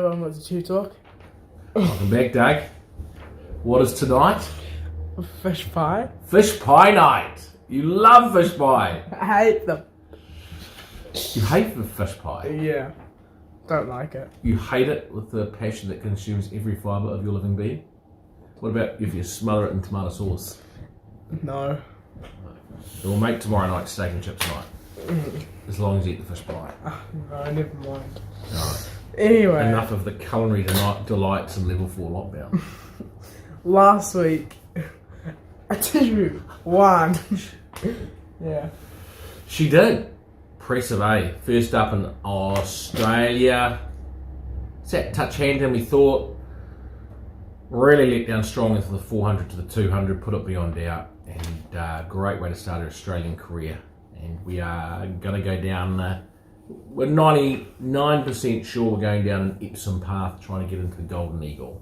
everyone, what's the TubeTalk? Welcome back, Doug. What is tonight? Fish pie. Fish pie night. You love fish pie. I hate them. You hate the fish pie. Yeah. Don't like it. You hate it with the passion that consumes every fibre of your living being. What about if you smother it in tomato sauce? No. We'll make tomorrow night steak and chips night. As long as you eat the fish pie. No, never mind. Alright. Anyway. Enough of the culinary delights in level 4 lockdown. Last week, I did one. Yeah. She did. Impressive, eh? First up in Australia. Sat touch hand and we thought. Really let down strong into the 400 to the 200, put it beyond doubt. And great way to start her Australian career. And we are going to go down, we're 99% sure we're going down an Epsom path trying to get into the Golden Eagle.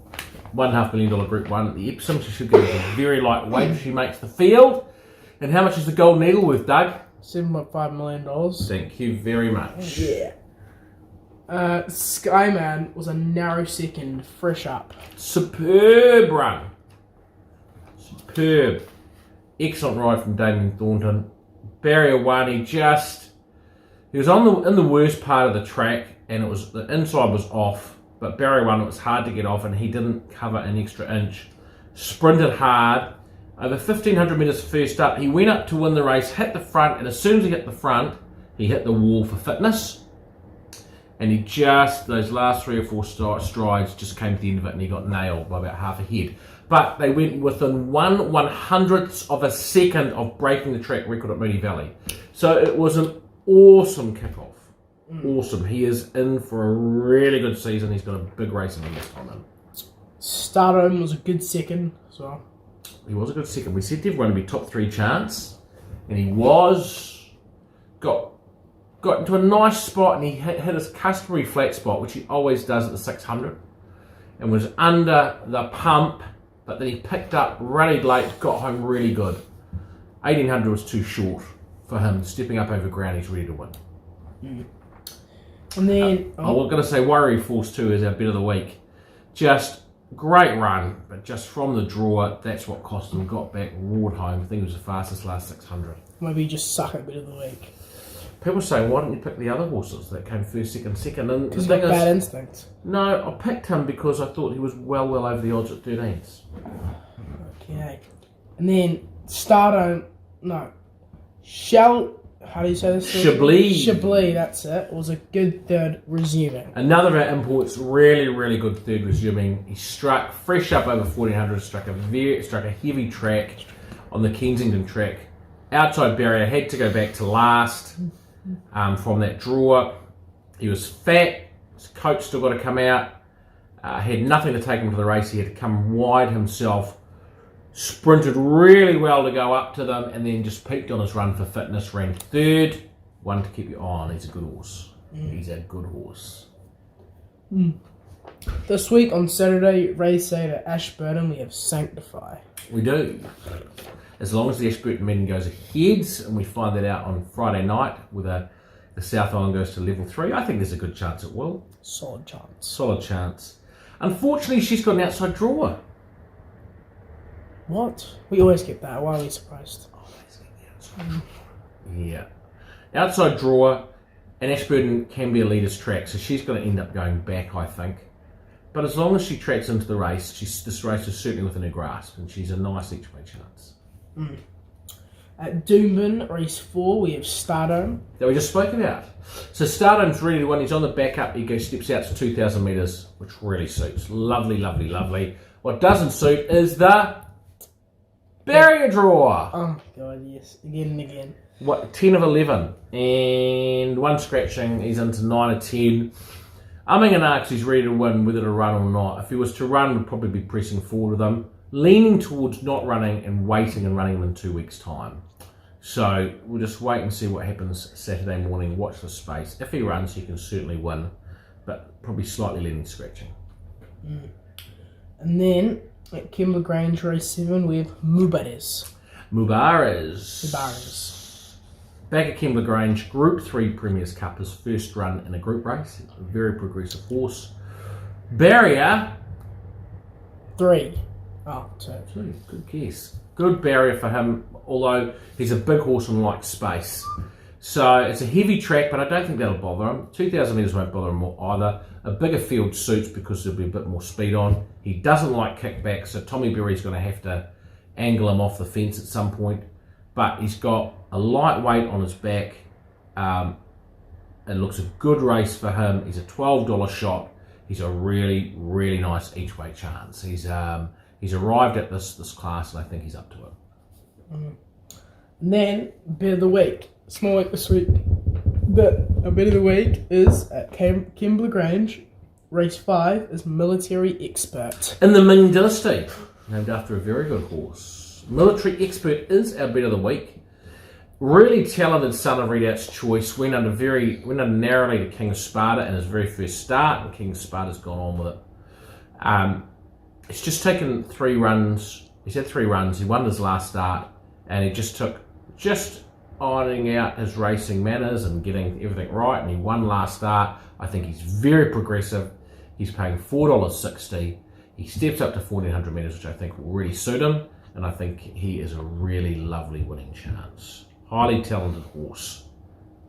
$1.5 million Group 1 at the Epsom. She should go with a very lightweight if she makes the field. And how much is the Golden Eagle worth, Doug? $7.5 million. Thank you very much. Yeah. Skyman was a narrow second, fresh up. Superb run. Superb. Excellent ride from Damien Thornton. Barrier 1, he was in the worst part of the track, and it was the inside was off, but barrier 1 it was hard to get off, and he didn't cover an extra inch. Sprinted hard. Over 1,500 metres first up, he went up to win the race, hit the front, and as soon as he hit the front, he hit the wall for fitness. And he those last 3 or 4 strides just came to the end of it, and he got nailed by about half a head. But they went within 1/100th of a second of breaking the track record at Moonee Valley. So it was an awesome kickoff. Awesome. He is in for a really good season. He's got a big race in this time in. Stardom was a good second as well. He was a good second. We said to everyone to be top 3 chance, and he was. Got into a nice spot, and he hit his customary flat spot, which he always does at the 600, and was under the pump, but then he picked up, rallied late, got home really good. 1,800 was too short for him. Stepping up over ground, he's ready to win. And then... I was going to say Warrior Force 2 is our bet of the week. Just great run, but just from the draw, that's what cost him. Got back, roared home. I think it was the fastest last 600. Maybe you just suck at bet of the week. People say, why didn't you pick the other horses that came first, second? And because they've got bad instincts. No, I picked him because I thought he was well over the odds at 13s. Okay. And then how do you say this? Chablis, that's it. Was a good third resuming. Another of our imports, really, really good third resuming. He struck fresh up over 1,400, struck a heavy track on the Kensington track. Outside barrier, had to go back to last from that draw. He was fat, his coach still got to come out. Had nothing to take him to the race. He had to come wide himself. Sprinted really well to go up to them, and then just peaked on his run for fitness. Ran third. One to keep your eye on. He's a good horse. He's a good horse. This week on Saturday, race 8 at Ashburton, we have Sanctify. We do. As long as the Ashburton meeting goes ahead, and we find that out on Friday night, whether the South Island goes to level 3, I think there's a good chance it will. Solid chance. Solid chance. Unfortunately, she's got an outside drawer. What? We always get that. Why are we surprised? Yeah. Outside drawer, and Ashburton can be a leader's track, so she's going to end up going back, I think. But as long as she tracks into the race, this race is certainly within her grasp, and she's a nice each way chance. At Doomben, race 4, we have Stardom. That we just spoke about. So Stardom's ready to win. He's on the back up. He steps out to 2,000 metres, which really suits. Lovely, lovely, lovely. What doesn't suit is the barrier draw. Oh, God, yes. Again and again. 10 of 11. And one scratching. He's into 9 of 10. Umming and ahhing, he's ready to win, whether to run or not. If he was to run, we'd probably be pressing forward with him. Leaning towards not running and waiting and running them in 2 weeks' time. So we'll just wait and see what happens Saturday morning. Watch the space. If he runs, he can certainly win, but probably slightly leaning scratching. And then at Kembla Grange, race 7, we have Mubares. Back at Kembla Grange, Group 3 Premier's Cup, his first run in a group race. A very progressive horse. Barrier. 3. Oh, 2. Good guess. Good barrier for him, although he's a big horse and likes space. So it's a heavy track, but I don't think that'll bother him. 2,000 metres won't bother him either. A bigger field suits because there'll be a bit more speed on. He doesn't like kickback, so Tommy Berry's going to have to angle him off the fence at some point. But he's got a lightweight on his back. It looks a good race for him. He's a $12 shot. He's a really, really nice each way chance. He's arrived at this class, and I think he's up to it. And then bet of the week. Small week this week. But a bet of the week is at Kembla Grange. Race 5 is Military Expert. In the Ming Dynasty, named after a very good horse. Military Expert is our bet of the week. Really talented son of Readout's Choice. Went under narrowly to King of Sparta in his very first start, and King of Sparta's gone on with it. He's just taken 3 runs. He's had 3 runs. He won his last start, and he just ironing out his racing manners and getting everything right, and he won last start. I think he's very progressive. He's paying $4.60. He steps up to 1,400 metres, which I think will really suit him, and I think he is a really lovely winning chance. Highly talented horse.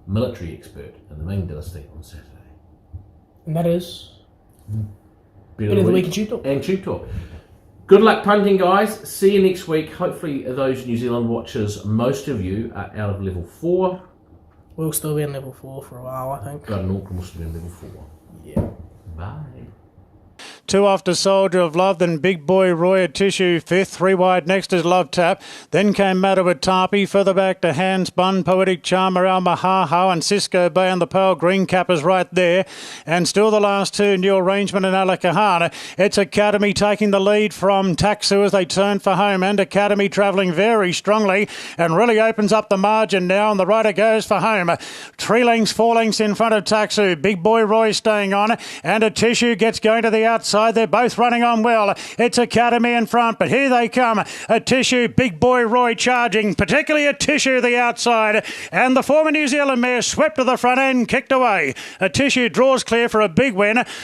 Military Expert in the Ming Dynasty on Saturday. And that is Bet of the week and TubeTalk. And TubeTalk. Good luck punting, guys. See you next week. Hopefully those New Zealand watchers, most of you, are out of level 4. We'll still be in level 4 for a while, I think. But Auckland will still be in level 4. Yeah. Bye. 2 after Soldier of Love, then Big Boy Roy at Tissue 5th, 3 wide next is Love Tap, then came Matter with Tarpey, further back to Handspun, Poetic Charmer, Almahaha and Cisco Bay, and the Pale Green Cap is right there, and still the last 2, New Arrangement and Alakahana. It's Academy taking the lead from Taxu as they turn for home, and Academy travelling very strongly and really opens up the margin now, and the rider goes for home. 3 lengths, 4 lengths in front of Taxu, Big Boy Roy staying on, and a Tissue gets going to the outside. They're both running on well. It's Academy in front, but here they come. A Tissue, Big Boy Roy charging, particularly a Tissue the outside, and the former New Zealand mare swept to the front end, kicked away. A Tissue draws clear for a big win.